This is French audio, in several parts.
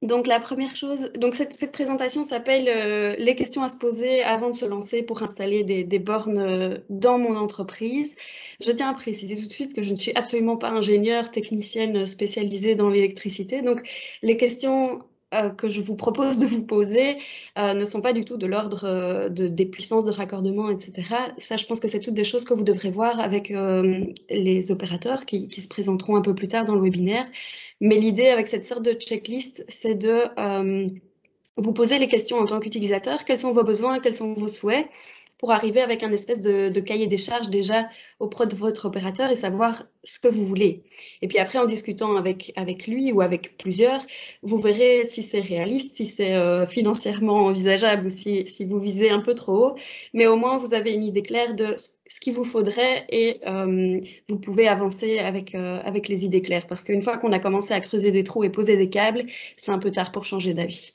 Donc la première chose, donc cette présentation s'appelle les questions à se poser avant de se lancer pour installer des bornes dans mon entreprise. Je tiens à préciser tout de suite que je ne suis absolument pas ingénieure, technicienne spécialisée dans l'électricité. Donc les questions que je vous propose de vous poser ne sont pas du tout de l'ordre des puissances de raccordement, etc. Ça, je pense que c'est toutes des choses que vous devrez voir avec les opérateurs qui se présenteront un peu plus tard dans le webinaire. Mais l'idée avec cette sorte de checklist, c'est de vous poser les questions en tant qu'utilisateur. Quels sont vos besoins, quels sont vos souhaits, pour arriver avec un espèce de cahier des charges déjà auprès de votre opérateur et savoir ce que vous voulez. Et puis après, en discutant avec lui ou avec plusieurs, vous verrez si c'est réaliste, si c'est financièrement envisageable ou si vous visez un peu trop haut. Mais au moins, vous avez une idée claire de ce qu'il vous faudrait et vous pouvez avancer avec les idées claires. Parce qu'une fois qu'on a commencé à creuser des trous et poser des câbles, c'est un peu tard pour changer d'avis.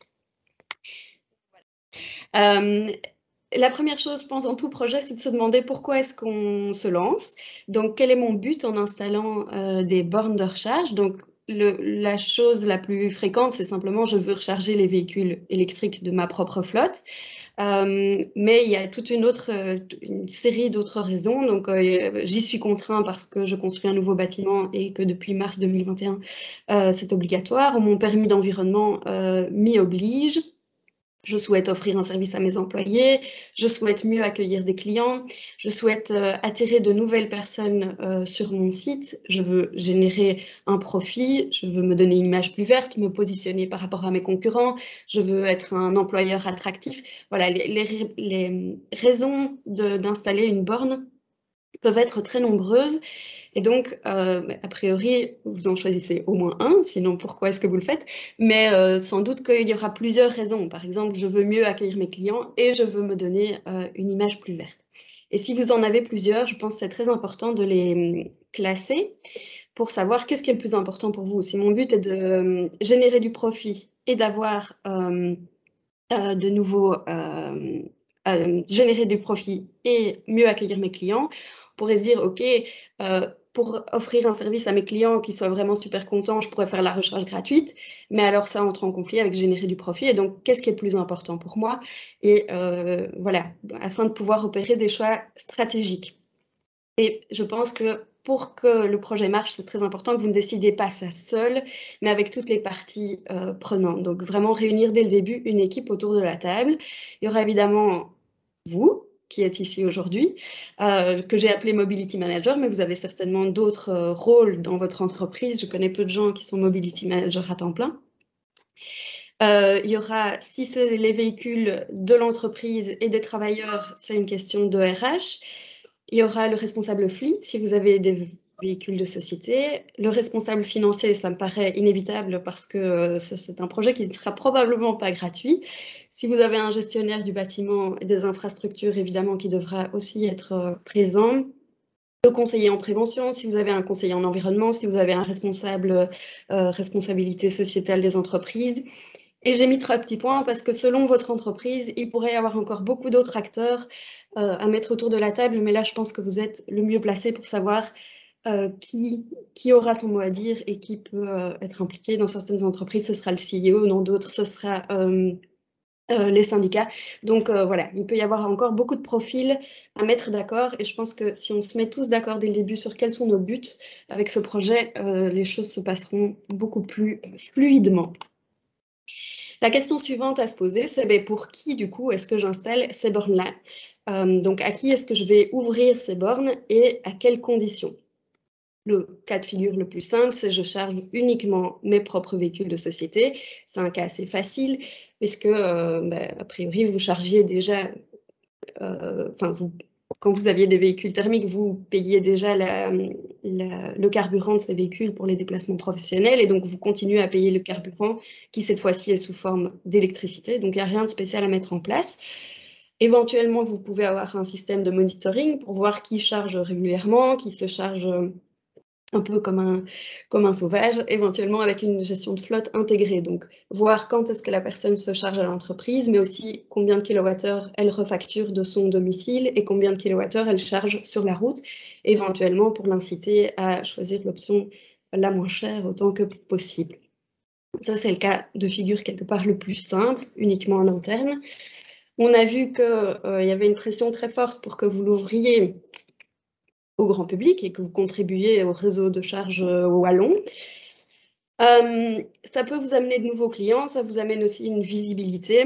La première chose, je pense, en tout projet, c'est de se demander pourquoi est-ce qu'on se lance. Donc, quel est mon but en installant des bornes de recharge? Donc, la chose la plus fréquente, c'est simplement je veux recharger les véhicules électriques de ma propre flotte. Mais il y a toute une série d'autres raisons. Donc, j'y suis contraint parce que je construis un nouveau bâtiment et que depuis mars 2021, c'est obligatoire. Mon permis d'environnement m'y oblige. Je souhaite offrir un service à mes employés, je souhaite mieux accueillir des clients, je souhaite attirer de nouvelles personnes sur mon site, je veux générer un profit, je veux me donner une image plus verte, me positionner par rapport à mes concurrents, je veux être un employeur attractif. Voilà, les raisons d'installer une borne peuvent être très nombreuses. Et donc, a priori, vous en choisissez au moins un, sinon pourquoi est-ce que vous le faites? Mais sans doute qu'il y aura plusieurs raisons. Par exemple, je veux mieux accueillir mes clients et je veux me donner une image plus verte. Et si vous en avez plusieurs, je pense que c'est très important de les classer pour savoir qu'est-ce qui est le plus important pour vous. Si mon but est de générer du profit et d'avoir de nouveau générer du profit et mieux accueillir mes clients, on pourrait se dire, OK, pour offrir un service à mes clients qui soient vraiment super contents, je pourrais faire la recharge gratuite, mais alors ça entre en conflit avec générer du profit. Et donc, qu'est-ce qui est plus important pour moi? Et voilà, afin de pouvoir opérer des choix stratégiques. Et je pense que pour que le projet marche, c'est très important que vous ne décidez pas ça seul, mais avec toutes les parties prenantes. Donc vraiment réunir dès le début une équipe autour de la table. Il y aura évidemment vous, qui êtes ici aujourd'hui, que j'ai appelé Mobility Manager, mais vous avez certainement d'autres rôles dans votre entreprise. Je connais peu de gens qui sont Mobility Manager à temps plein. Il y aura, si c'est les véhicules de l'entreprise et des travailleurs, c'est une question de RH. Il y aura le responsable fleet, si vous avez des véhicules de société. Le responsable financier, ça me paraît inévitable parce que c'est un projet qui ne sera probablement pas gratuit. Si vous avez un gestionnaire du bâtiment et des infrastructures, évidemment, qui devra aussi être présent. Le conseiller en prévention, si vous avez un conseiller en environnement, si vous avez un responsable responsabilité sociétale des entreprises. Et j'ai mis 3 petits points parce que selon votre entreprise, il pourrait y avoir encore beaucoup d'autres acteurs à mettre autour de la table, mais là, je pense que vous êtes le mieux placé pour savoir qui aura son mot à dire et qui peut être impliqué. Dans certaines entreprises, ce sera le CEO, dans d'autres, ce sera les syndicats. Donc voilà, il peut y avoir encore beaucoup de profils à mettre d'accord et je pense que si on se met tous d'accord dès le début sur quels sont nos buts avec ce projet, les choses se passeront beaucoup plus fluidement. La question suivante à se poser, c'est pour qui, du coup, est-ce que j'installe ces bornes-là? Donc, à qui est-ce que je vais ouvrir ces bornes et à quelles conditions? Le cas de figure le plus simple, c'est je charge uniquement mes propres véhicules de société. C'est un cas assez facile, puisque, a priori, vous chargiez déjà, quand vous aviez des véhicules thermiques, vous payiez déjà le carburant de ces véhicules pour les déplacements professionnels et donc vous continuez à payer le carburant qui cette fois-ci est sous forme d'électricité. Donc il n'y a rien de spécial à mettre en place. Éventuellement, vous pouvez avoir un système de monitoring pour voir qui charge régulièrement, qui se charge un peu comme un sauvage, éventuellement avec une gestion de flotte intégrée. Donc, voir quand est-ce que la personne se charge à l'entreprise, mais aussi combien de kilowattheures elle refacture de son domicile et combien de kilowattheures elle charge sur la route, éventuellement pour l'inciter à choisir l'option la moins chère autant que possible. Ça, c'est le cas de figure quelque part le plus simple, uniquement en interne. On a vu qu'il y avait une pression très forte pour que vous l'ouvriez au grand public et que vous contribuiez au réseau de charge wallon. Ça peut vous amener de nouveaux clients, ça vous amène aussi une visibilité.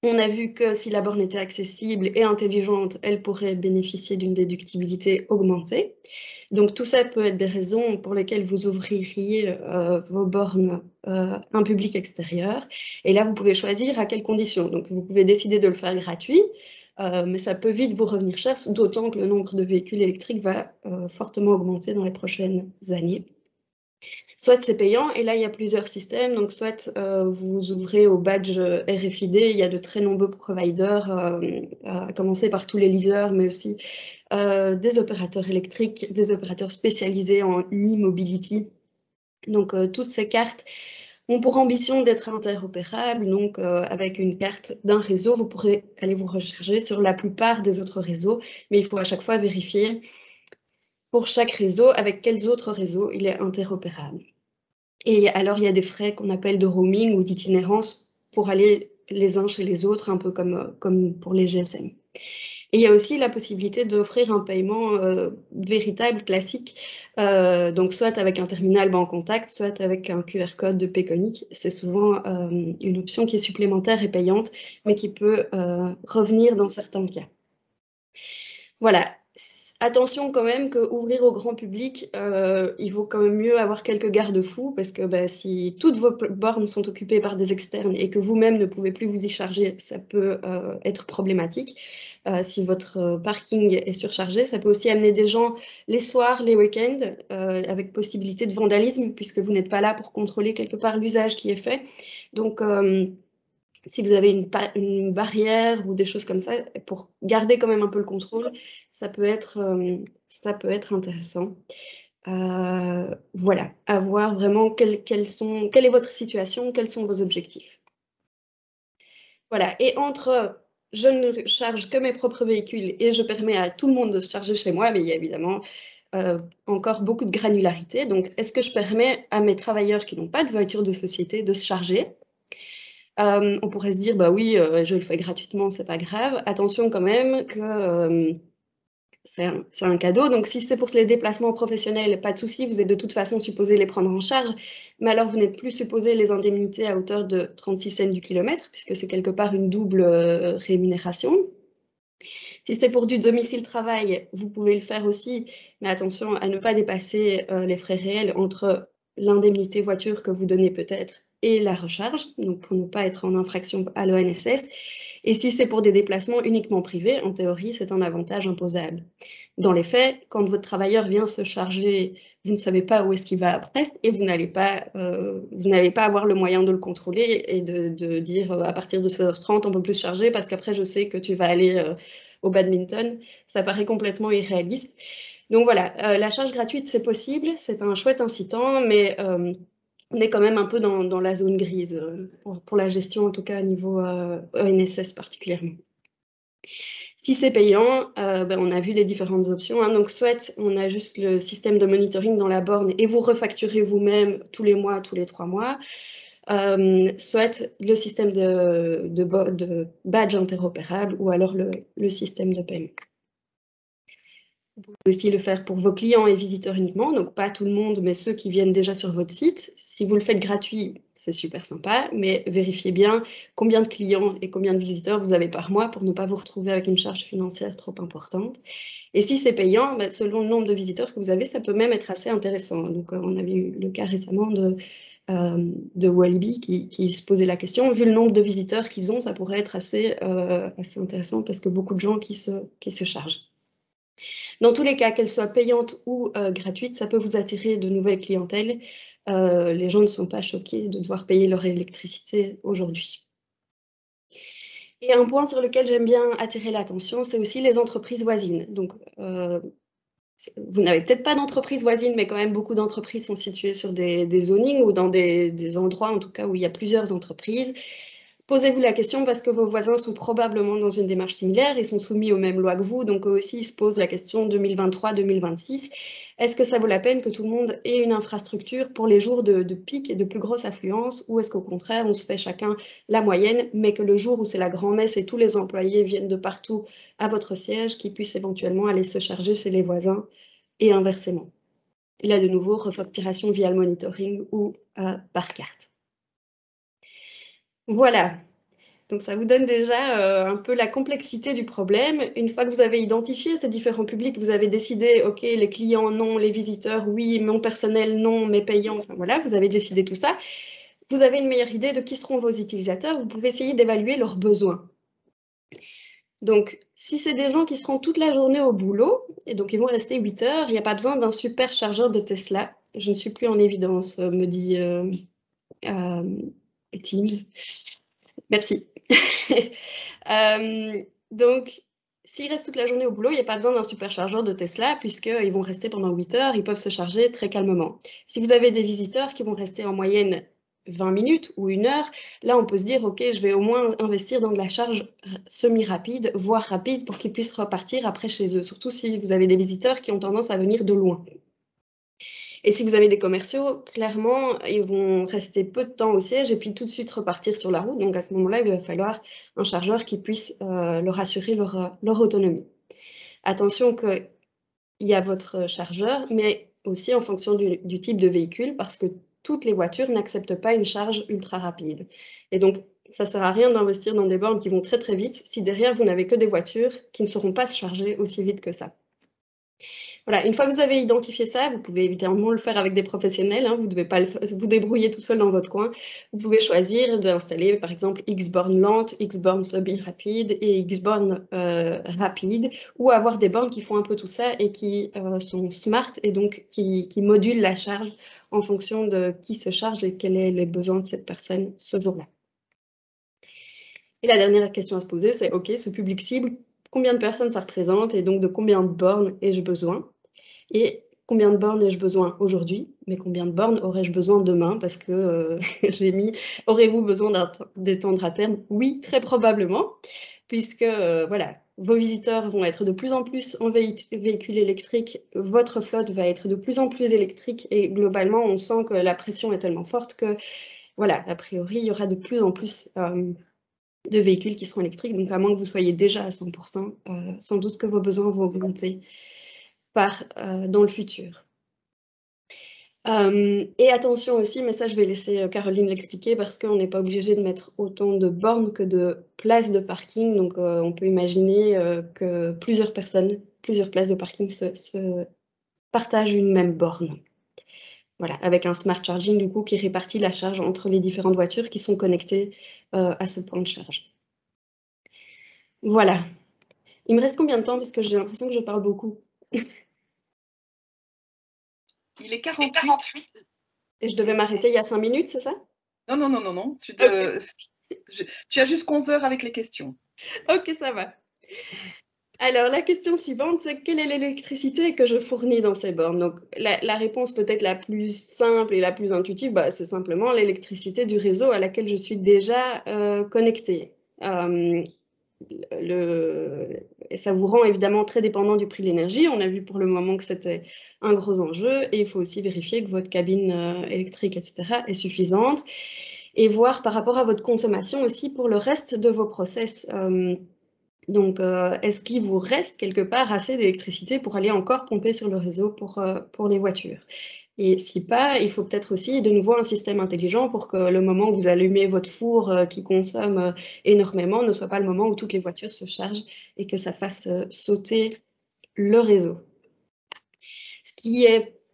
On a vu que si la borne était accessible et intelligente, elle pourrait bénéficier d'une déductibilité augmentée. Donc tout ça peut être des raisons pour lesquelles vous ouvririez vos bornes à un public extérieur. Et là, vous pouvez choisir à quelles conditions. Donc vous pouvez décider de le faire gratuit, mais ça peut vite vous revenir cher, d'autant que le nombre de véhicules électriques va fortement augmenter dans les prochaines années. Soit c'est payant, et là, il y a plusieurs systèmes. Donc, soit vous ouvrez au badge RFID, il y a de très nombreux providers, à commencer par tous les leasers, mais aussi des opérateurs électriques, des opérateurs spécialisés en e-mobility. Donc, toutes ces cartes ont pour ambition d'être interopérables. Donc, avec une carte d'un réseau, vous pourrez aller vous recharger sur la plupart des autres réseaux, mais il faut à chaque fois vérifier pour chaque réseau avec quels autres réseaux il est interopérable. Et alors, il y a des frais qu'on appelle de roaming ou d'itinérance pour aller les uns chez les autres, un peu comme pour les GSM. Et il y a aussi la possibilité d'offrir un paiement véritable, classique, donc soit avec un terminal banque contact, soit avec un QR code de Payconic. C'est souvent une option qui est supplémentaire et payante, mais qui peut revenir dans certains cas. Voilà. Attention quand même qu'ouvrir au grand public, il vaut quand même mieux avoir quelques garde-fous parce que si toutes vos bornes sont occupées par des externes et que vous-même ne pouvez plus vous y charger, ça peut être problématique. Si votre parking est surchargé, ça peut aussi amener des gens les soirs, les week-ends, avec possibilité de vandalisme puisque vous n'êtes pas là pour contrôler quelque part l'usage qui est fait. Donc, si vous avez une barrière ou des choses comme ça, pour garder quand même un peu le contrôle, ça peut être intéressant. Voilà, à voir vraiment quelle est votre situation, quels sont vos objectifs. Voilà, et entre je ne charge que mes propres véhicules et je permets à tout le monde de se charger chez moi, mais il y a évidemment encore beaucoup de granularité. Donc, est-ce que je permets à mes travailleurs qui n'ont pas de voiture de société de se charger? On pourrait se dire, bah oui, je le fais gratuitement, c'est pas grave. Attention quand même que c'est un cadeau. Donc, si c'est pour les déplacements professionnels, pas de souci, vous êtes de toute façon supposé les prendre en charge. Mais alors, vous n'êtes plus supposé les indemniter à hauteur de 36 cents du kilomètre, puisque c'est quelque part une double rémunération. Si c'est pour du domicile-travail, vous pouvez le faire aussi, mais attention à ne pas dépasser les frais réels entre l'indemnité voiture que vous donnez peut-être et la recharge, donc pour ne pas être en infraction à l'ONSS. Et si c'est pour des déplacements uniquement privés, en théorie, c'est un avantage imposable. Dans les faits, quand votre travailleur vient se charger, vous ne savez pas où est-ce qu'il va après et vous n'allez pas avoir le moyen de le contrôler et de dire à partir de 16h30, on ne peut plus se charger parce qu'après, je sais que tu vas aller au badminton. Ça paraît complètement irréaliste. Donc voilà, la charge gratuite, c'est possible, c'est un chouette incitant, mais on est quand même un peu dans la zone grise, pour la gestion, en tout cas au niveau ONSS particulièrement. Si c'est payant, on a vu les différentes options, hein. Donc soit on a juste le système de monitoring dans la borne et vous refacturez vous-même tous les mois, tous les 3 mois, soit le système de badge interopérable ou alors le système de paiement. Vous pouvez aussi le faire pour vos clients et visiteurs uniquement, donc pas tout le monde, mais ceux qui viennent déjà sur votre site. Si vous le faites gratuit, c'est super sympa, mais vérifiez bien combien de clients et combien de visiteurs vous avez par mois pour ne pas vous retrouver avec une charge financière trop importante. Et si c'est payant, selon le nombre de visiteurs que vous avez, ça peut même être assez intéressant. Donc, on avait eu le cas récemment de Walibi qui se posait la question. Vu le nombre de visiteurs qu'ils ont, ça pourrait être assez intéressant parce que beaucoup de gens qui se chargent. Dans tous les cas, qu'elle soit payante ou gratuite, ça peut vous attirer de nouvelles clientèles. Les gens ne sont pas choqués de devoir payer leur électricité aujourd'hui. Et un point sur lequel j'aime bien attirer l'attention, c'est aussi les entreprises voisines. Donc, vous n'avez peut-être pas d'entreprise voisine, mais quand même beaucoup d'entreprises sont situées sur des zonings ou dans des endroits, en tout cas, où il y a plusieurs entreprises. Posez-vous la question parce que vos voisins sont probablement dans une démarche similaire, ils sont soumis aux mêmes lois que vous, donc eux aussi ils se posent la question 2023-2026. Est-ce que ça vaut la peine que tout le monde ait une infrastructure pour les jours de pic et de plus grosse affluence, ou est-ce qu'au contraire on se fait chacun la moyenne, mais que le jour où c'est la grand-messe et tous les employés viennent de partout à votre siège, qu'ils puissent éventuellement aller se charger chez les voisins et inversement. Et là de nouveau, refacturation via le monitoring ou par carte. Voilà. Donc ça vous donne déjà un peu la complexité du problème. Une fois que vous avez identifié ces différents publics, vous avez décidé, OK, les clients non, les visiteurs oui, mon personnel non, mes payants, enfin voilà, vous avez décidé tout ça. Vous avez une meilleure idée de qui seront vos utilisateurs, vous pouvez essayer d'évaluer leurs besoins. Donc, si c'est des gens qui seront toute la journée au boulot, et donc ils vont rester 8 heures, il n'y a pas besoin d'un super chargeur de Tesla. Je ne suis plus en évidence, me dit Teams. Merci. Donc, s'ils restent toute la journée au boulot, il n'y a pas besoin d'un superchargeur de Tesla, puisqu'ils vont rester pendant 8 heures, ils peuvent se charger très calmement. Si vous avez des visiteurs qui vont rester en moyenne 20 minutes ou 1 heure, là on peut se dire, OK, je vais au moins investir dans de la charge semi-rapide, voire rapide, pour qu'ils puissent repartir après chez eux, surtout si vous avez des visiteurs qui ont tendance à venir de loin. Et si vous avez des commerciaux, clairement, ils vont rester peu de temps au siège et puis tout de suite repartir sur la route. Donc à ce moment-là, il va falloir un chargeur qui puisse leur assurer leur autonomie. Attention qu'il y a votre chargeur, mais aussi en fonction du type de véhicule, parce que toutes les voitures n'acceptent pas une charge ultra rapide. Et donc, ça ne sert à rien d'investir dans des bornes qui vont très très vite si derrière vous n'avez que des voitures qui ne sauront pas se charger aussi vite que ça. Voilà, une fois que vous avez identifié ça, vous pouvez évidemment le faire avec des professionnels, hein, vous ne devez pas vous débrouiller tout seul dans votre coin. Vous pouvez choisir d'installer par exemple X bornes lentes, X bornes semi-rapides et X bornes rapides, ou avoir des bornes qui font un peu tout ça et qui sont smart et donc qui modulent la charge en fonction de qui se charge et quels sont les besoins de cette personne ce jour-là. Et la dernière question à se poser, c'est OK, ce public cible, combien de personnes ça représente et donc de combien de bornes ai-je besoin? Et combien de bornes ai-je besoin aujourd'hui? Mais combien de bornes aurais-je besoin demain? Parce que j'ai mis aurez-vous besoin d'étendre à terme? Oui, très probablement, puisque voilà, vos visiteurs vont être de plus en plus en véhicules électriques, votre flotte va être de plus en plus électrique et globalement, on sent que la pression est tellement forte que, voilà, a priori, il y aura de plus en plus de véhicules qui seront électriques. Donc, à moins que vous soyez déjà à 100%, sans doute que vos besoins vont augmenter dans le futur. Et attention aussi, mais ça je vais laisser Caroline l'expliquer parce qu'on n'est pas obligé de mettre autant de bornes que de places de parking. Donc on peut imaginer que plusieurs personnes, plusieurs places de parking se partagent une même borne. Voilà, avec un smart charging du coup qui répartit la charge entre les différentes voitures qui sont connectées à ce point de charge. Voilà. Il me reste combien de temps? Parce que j'ai l'impression que je parle beaucoup. Il est 48. Et je devais m'arrêter il y a 5 minutes, c'est ça? Non, non, non, non, non. Tu as juste 11 heures avec les questions. OK, ça va. Alors la question suivante, c'est quelle est l'électricité que je fournis dans ces bornes? Donc la réponse peut-être la plus simple et la plus intuitive, bah, c'est simplement l'électricité du réseau à laquelle je suis déjà connectée. Et ça vous rend évidemment très dépendant du prix de l'énergie. On a vu pour le moment que c'était un gros enjeu et il faut aussi vérifier que votre cabine électrique, etc., est suffisante et voir par rapport à votre consommation aussi pour le reste de vos process. Donc, est-ce qu'il vous reste quelque part assez d'électricité pour aller encore pomper sur le réseau pour les voitures? Et si pas, il faut peut-être aussi de nouveau un système intelligent pour que le moment où vous allumez votre four qui consomme énormément ne soit pas le moment où toutes les voitures se chargent et que ça fasse sauter le réseau. Ce qui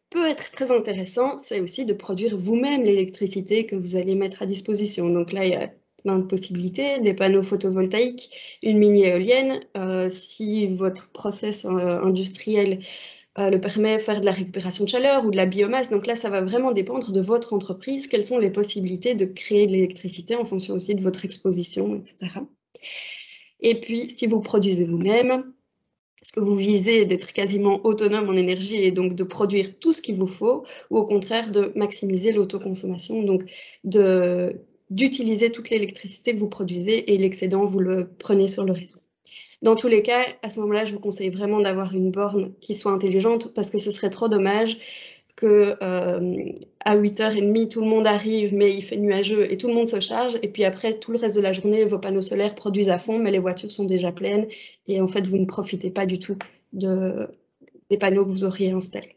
peut être très intéressant, c'est aussi de produire vous-même l'électricité que vous allez mettre à disposition. Donc là, il y a plein de possibilités, des panneaux photovoltaïques, une mini-éolienne. Si votre process industriel le permet, faire de la récupération de chaleur ou de la biomasse. Donc là, ça va vraiment dépendre de votre entreprise, quelles sont les possibilités de créer de l'électricité en fonction aussi de votre exposition, etc. Et puis, si vous produisez vous-même, est-ce que vous visez d'être quasiment autonome en énergie et donc de produire tout ce qu'il vous faut, ou au contraire de maximiser l'autoconsommation, donc d'utiliser toute l'électricité que vous produisez et l'excédent, vous le prenez sur le réseau. Dans tous les cas, à ce moment-là, je vous conseille vraiment d'avoir une borne qui soit intelligente parce que ce serait trop dommage que à 8h30, tout le monde arrive, mais il fait nuageux et tout le monde se charge. Et puis après, tout le reste de la journée, vos panneaux solaires produisent à fond, mais les voitures sont déjà pleines. Et en fait, vous ne profitez pas du tout des panneaux que vous auriez installés.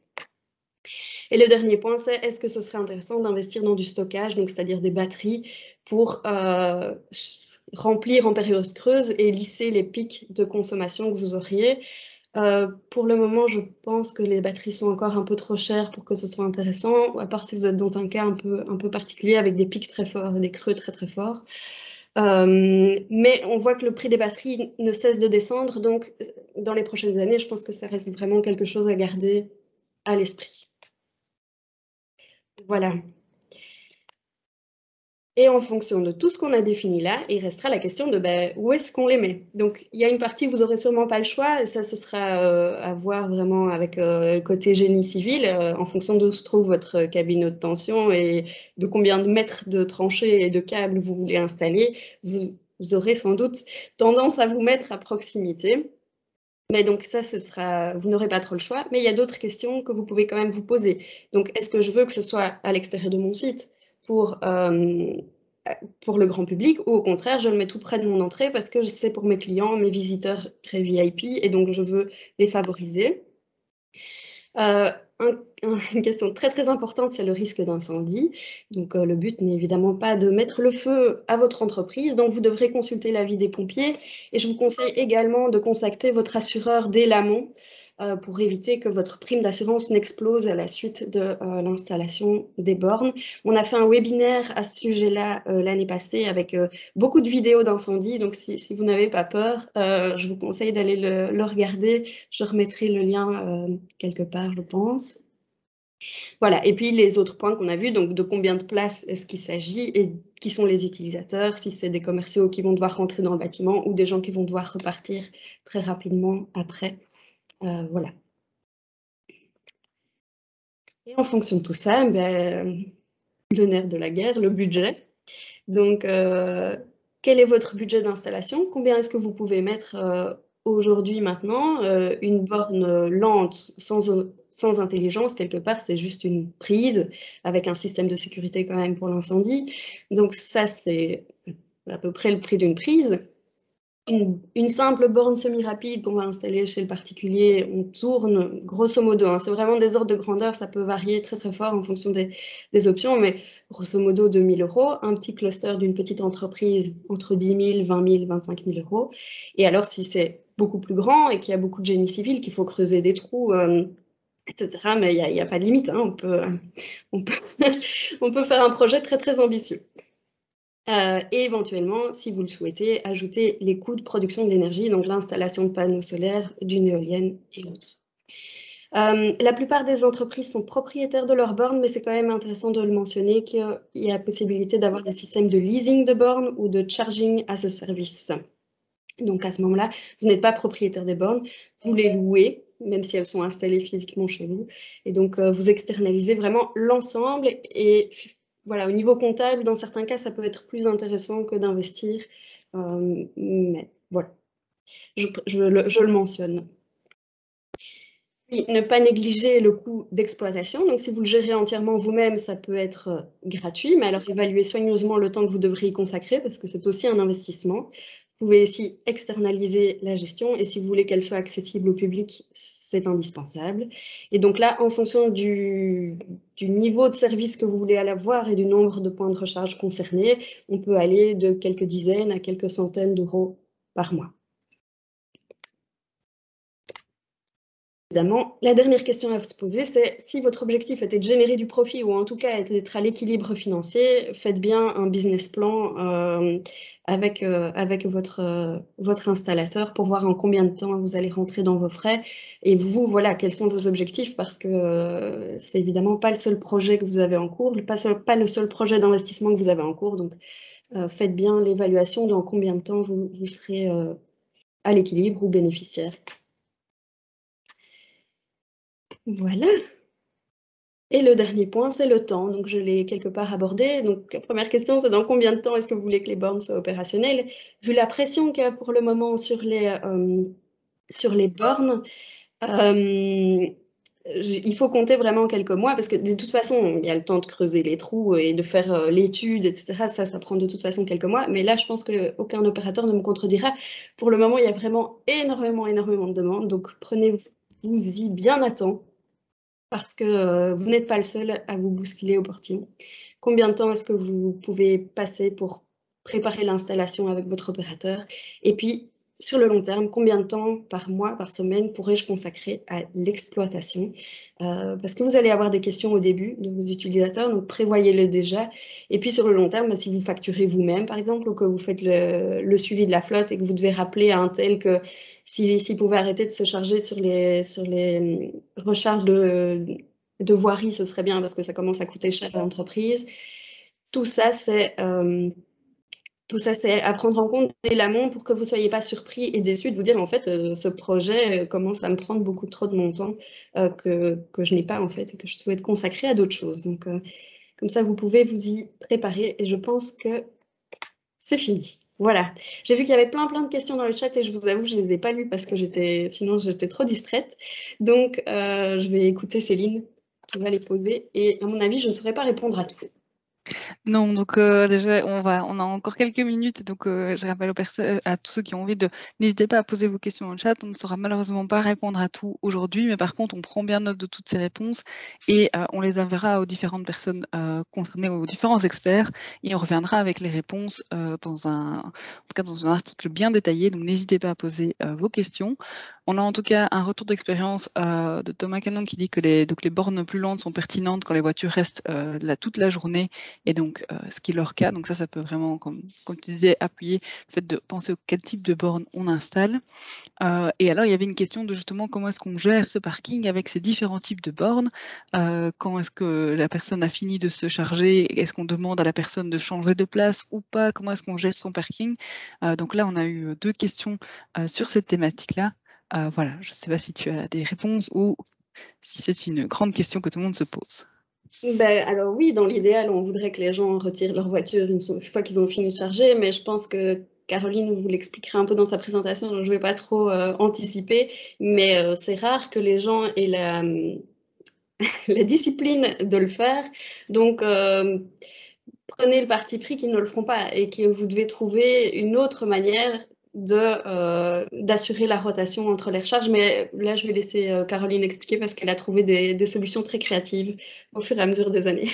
Et le dernier point, c'est est-ce que ce serait intéressant d'investir dans du stockage, donc c'est-à-dire des batteries, pour remplir en période creuse et lisser les pics de consommation que vous auriez. Pour le moment, je pense que les batteries sont encore un peu trop chères pour que ce soit intéressant, à part si vous êtes dans un cas un peu particulier avec des pics très forts et des creux très très forts. Mais on voit que le prix des batteries ne cesse de descendre, donc dans les prochaines années, je pense que ça reste vraiment quelque chose à garder à l'esprit. Voilà. Et en fonction de tout ce qu'on a défini là, il restera la question de où est-ce qu'on les met. Donc, il y a une partie, vous n'aurez sûrement pas le choix, et ça, ce sera à voir vraiment avec le côté génie civil, en fonction d'où se trouve votre cabine haute tension et de combien de mètres de tranchées et de câbles vous voulez installer. Vous aurez sans doute tendance à vous mettre à proximité. Mais donc ça, vous n'aurez pas trop le choix. Mais il y a d'autres questions que vous pouvez quand même vous poser. Donc, est-ce que je veux que ce soit à l'extérieur de mon site pour le grand public, ou au contraire, je le mets tout près de mon entrée parce que c'est pour mes clients, mes visiteurs très VIP, et donc je veux les favoriser. Une question très très importante, c'est le risque d'incendie. Donc le but n'est évidemment pas de mettre le feu à votre entreprise, donc vous devrez consulter l'avis des pompiers, et je vous conseille également de contacter votre assureur dès l'amont pour éviter que votre prime d'assurance n'explose à la suite de l'installation des bornes. On a fait un webinaire à ce sujet-là l'année passée avec beaucoup de vidéos d'incendie, donc si vous n'avez pas peur, je vous conseille d'aller le regarder. Je remettrai le lien quelque part, je pense. Voilà, et puis les autres points qu'on a vus, donc de combien de places est-ce qu'il s'agit et qui sont les utilisateurs, si c'est des commerciaux qui vont devoir rentrer dans le bâtiment ou des gens qui vont devoir repartir très rapidement après. Voilà. Et en fonction de tout ça, le nerf de la guerre, le budget. Donc, quel est votre budget d'installation? Combien est-ce que vous pouvez mettre aujourd'hui, maintenant? Une borne lente, sans intelligence, quelque part, c'est juste une prise avec un système de sécurité quand même pour l'incendie. Donc ça, c'est à peu près le prix d'une prise. Une simple borne semi-rapide qu'on va installer chez le particulier, on tourne grosso modo, hein, c'est vraiment des ordres de grandeur, ça peut varier très très fort en fonction des options, mais grosso modo 2 000 €, un petit cluster d'une petite entreprise entre 10 000, 20 000, 25 000 €. Et alors si c'est beaucoup plus grand et qu'il y a beaucoup de génie civil, qu'il faut creuser des trous, etc., mais il n'y a pas de limite, hein, on peut faire un projet très très ambitieux. Et éventuellement, si vous le souhaitez, ajouter les coûts de production de l'énergie, donc l'installation de panneaux solaires, d'une éolienne et autres. La plupart des entreprises sont propriétaires de leurs bornes, mais c'est quand même intéressant de le mentionner qu'il y a possibilité d'avoir des systèmes de leasing de bornes ou de charging as a service. Donc à ce moment-là, vous n'êtes pas propriétaire des bornes, vous les louez, même si elles sont installées physiquement chez vous. Et donc vous externalisez vraiment l'ensemble et voilà, au niveau comptable, dans certains cas, ça peut être plus intéressant que d'investir. Mais voilà, je le mentionne. Oui, ne pas négliger le coût d'exploitation. Donc, si vous le gérez entièrement vous-même, ça peut être gratuit, mais alors évaluez soigneusement le temps que vous devrez y consacrer parce que c'est aussi un investissement. Vous pouvez aussi externaliser la gestion et si vous voulez qu'elle soit accessible au public, c'est indispensable. Et donc là, en fonction du niveau de service que vous voulez avoir et du nombre de points de recharge concernés, on peut aller de quelques dizaines à quelques centaines d'euros par mois. Évidemment, la dernière question à se poser, c'est si votre objectif était de générer du profit ou en tout cas d'être à l'équilibre financier, faites bien un business plan avec votre installateur pour voir en combien de temps vous allez rentrer dans vos frais. Et vous, voilà, quels sont vos objectifs parce que c'est évidemment pas le seul projet que vous avez en cours, pas le seul projet d'investissement que vous avez en cours. Donc, faites bien l'évaluation dans combien de temps vous serez à l'équilibre ou bénéficiaire. Voilà. Et le dernier point, c'est le temps. Donc, je l'ai quelque part abordé. Donc, la première question, c'est dans combien de temps est-ce que vous voulez que les bornes soient opérationnelles? Vu la pression qu'il y a pour le moment sur les bornes, il faut compter vraiment quelques mois parce que de toute façon, il y a le temps de creuser les trous et de faire l'étude, etc. Ça prend de toute façon quelques mois. Mais là, je pense qu'aucun opérateur ne me contredira. Pour le moment, il y a vraiment énormément, énormément de demandes. Donc, prenez-vous-y bien à temps parce que vous n'êtes pas le seul à vous bousculer au portillon. Combien de temps est-ce que vous pouvez passer pour préparer l'installation avec votre opérateur? Et puis, sur le long terme, combien de temps par mois, par semaine pourrais-je consacrer à l'exploitation? Parce que vous allez avoir des questions au début de vos utilisateurs, donc prévoyez-le déjà. Et puis sur le long terme, si vous facturez vous-même, par exemple, ou que vous faites le suivi de la flotte et que vous devez rappeler à un tel que s'il pouvait arrêter de se charger sur les recharges de voirie, ce serait bien parce que ça commence à coûter cher à l'entreprise. Tout ça, c'est à prendre en compte dès l'amont pour que vous ne soyez pas surpris et déçus de vous dire en fait ce projet commence à me prendre beaucoup trop de mon temps que je n'ai pas en fait et que je souhaite consacrer à d'autres choses. Donc comme ça, vous pouvez vous y préparer et je pense que c'est fini. Voilà. J'ai vu qu'il y avait plein de questions dans le chat et je vous avoue, je ne les ai pas lues parce que sinon j'étais trop distraite. Donc je vais écouter Céline qui va les poser et à mon avis, je ne saurais pas répondre à tout. Non, donc déjà, on a encore quelques minutes, donc je rappelle à tous ceux qui ont envie n'hésitez pas à poser vos questions dans le chat. On ne saura malheureusement pas répondre à tout aujourd'hui, mais par contre, on prend bien note de toutes ces réponses et on les enverra aux différentes personnes concernées, aux différents experts, et on reviendra avec les réponses en tout cas dans un article bien détaillé. Donc n'hésitez pas à poser vos questions. On a en tout cas un retour d'expérience de Thomas Cannon qui dit que les bornes plus lentes sont pertinentes quand les voitures restent là toute la journée. Et donc, ce qui est leur cas, donc ça peut vraiment, comme tu disais, appuyer le fait de penser quel type de borne on installe. Et alors, il y avait une question de justement comment est-ce qu'on gère ce parking avec ces différents types de bornes. Quand est-ce que la personne a fini de se charger? Est-ce qu'on demande à la personne de changer de place ou pas? Comment est-ce qu'on gère son parking? Donc là, on a eu 2 questions sur cette thématique-là. Voilà, je ne sais pas si tu as des réponses ou si c'est une grande question que tout le monde se pose. Alors oui, dans l'idéal, on voudrait que les gens retirent leur voiture une fois qu'ils ont fini de charger, mais je pense que Caroline vous l'expliquera un peu dans sa présentation, donc je ne vais pas trop anticiper, mais c'est rare que les gens aient la discipline de le faire. Donc, prenez le parti pris qu'ils ne le feront pas et que vous devez trouver une autre manière d'assurer la rotation entre les recharges. Mais là, je vais laisser Caroline expliquer parce qu'elle a trouvé des solutions très créatives au fur et à mesure des années.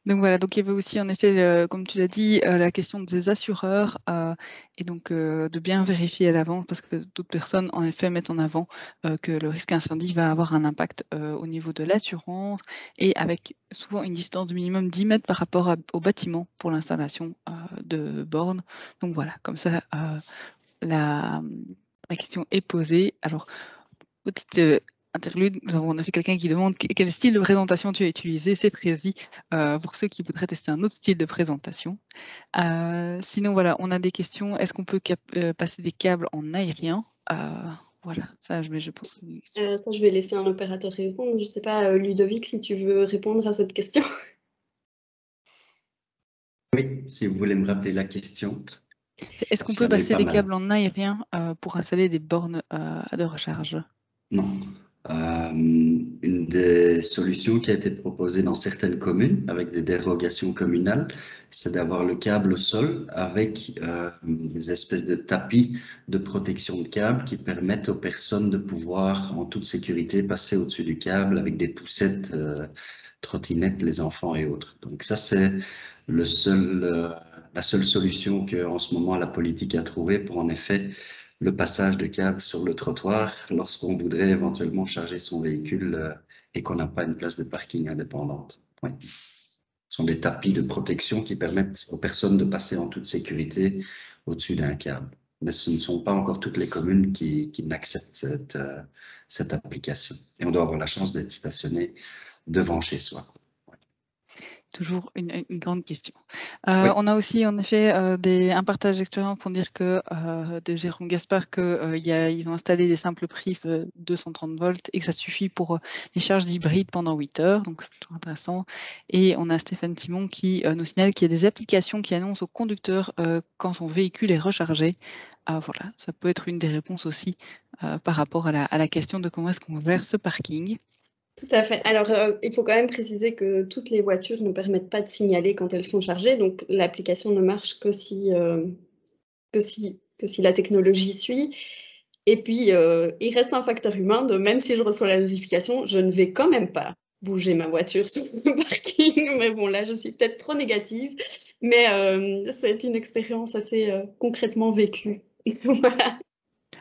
Donc voilà, donc il y avait aussi en effet, comme tu l'as dit, la question des assureurs et donc de bien vérifier à l'avance parce que d'autres personnes en effet mettent en avant que le risque incendie va avoir un impact au niveau de l'assurance et avec souvent une distance de minimum 10 mètres par rapport au bâtiment pour l'installation de bornes. Donc voilà, comme ça la question est posée. Alors, petite interlude, nous avons en effet quelqu'un qui demande quel style de présentation tu as utilisé. C'est Prési pour ceux qui voudraient tester un autre style de présentation. Sinon, voilà, on a des questions. Est-ce qu'on peut passer des câbles en aérien? Voilà, ça, je pense. Ça, je vais laisser un opérateur répondre. Je ne sais pas, Ludovic, si tu veux répondre à cette question. Oui, si vous voulez me rappeler la question. Est-ce qu'on peut passer des câbles en aérien pour installer des bornes de recharge? Non. Une des solutions qui a été proposée dans certaines communes, avec des dérogations communales, c'est d'avoir le câble au sol avec des espèces de tapis de protection de câble qui permettent aux personnes de pouvoir, en toute sécurité, passer au-dessus du câble avec des poussettes, trottinettes, les enfants et autres. Donc ça, c'est la seule solution que, en ce moment, la politique a trouvée pour, en effet, le passage de câbles sur le trottoir lorsqu'on voudrait éventuellement charger son véhicule et qu'on n'a pas une place de parking indépendante. Oui. Ce sont des tapis de protection qui permettent aux personnes de passer en toute sécurité au-dessus d'un câble. Mais ce ne sont pas encore toutes les communes qui n'acceptent cette application. Et on doit avoir la chance d'être stationné devant chez soi. Toujours une grande question. Oui. On a aussi en effet un partage d'expérience pour dire que de Jérôme Gaspard qu'ils ont installé des simples prises 230 volts et que ça suffit pour les charges hybrides pendant 8 heures, donc c'est toujours intéressant. Et on a Stéphane Timon qui nous signale qu'il y a des applications qui annoncent au conducteur quand son véhicule est rechargé. Voilà, ça peut être une des réponses aussi par rapport à la question de comment est-ce qu'on gère ce parking. Tout à fait. Alors, il faut quand même préciser que toutes les voitures ne permettent pas de signaler quand elles sont chargées, donc l'application ne marche que si la technologie suit. Et puis, il reste un facteur humain de même si je reçois la notification, je ne vais quand même pas bouger ma voiture sur le parking. Mais bon, là, je suis peut-être trop négative, mais c'est une expérience assez concrètement vécue. Voilà.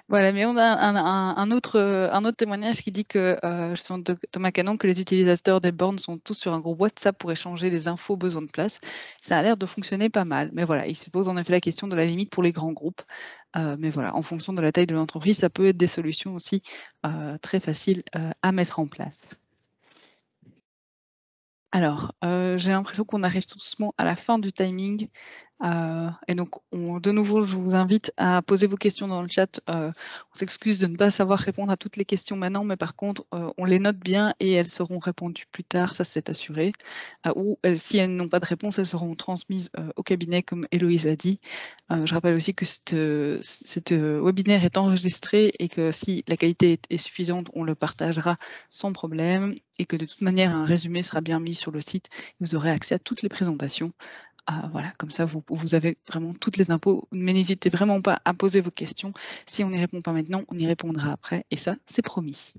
Voilà, mais on a un autre témoignage qui dit que, justement, de Thomas Canon, que les utilisateurs des bornes sont tous sur un groupe WhatsApp pour échanger des infos besoin de place. Ça a l'air de fonctionner pas mal. Mais voilà, il se pose en effet la question de la limite pour les grands groupes. Mais voilà, en fonction de la taille de l'entreprise, ça peut être des solutions aussi très faciles à mettre en place. Alors, j'ai l'impression qu'on arrive tout doucement à la fin du timing. Et donc, de nouveau, je vous invite à poser vos questions dans le chat. On s'excuse de ne pas savoir répondre à toutes les questions maintenant, mais par contre, on les note bien et elles seront répondues plus tard, ça c'est assuré. Ou si elles n'ont pas de réponse, elles seront transmises au cabinet, comme Héloïse l'a dit. Je rappelle aussi que cette webinaire est enregistré et que si la qualité est suffisante, on le partagera sans problème et que de toute manière, un résumé sera bien mis sur le site. Vous aurez accès à toutes les présentations. Voilà, comme ça, vous avez vraiment toutes les infos, mais n'hésitez vraiment pas à poser vos questions. Si on n'y répond pas maintenant, on y répondra après, et ça, c'est promis.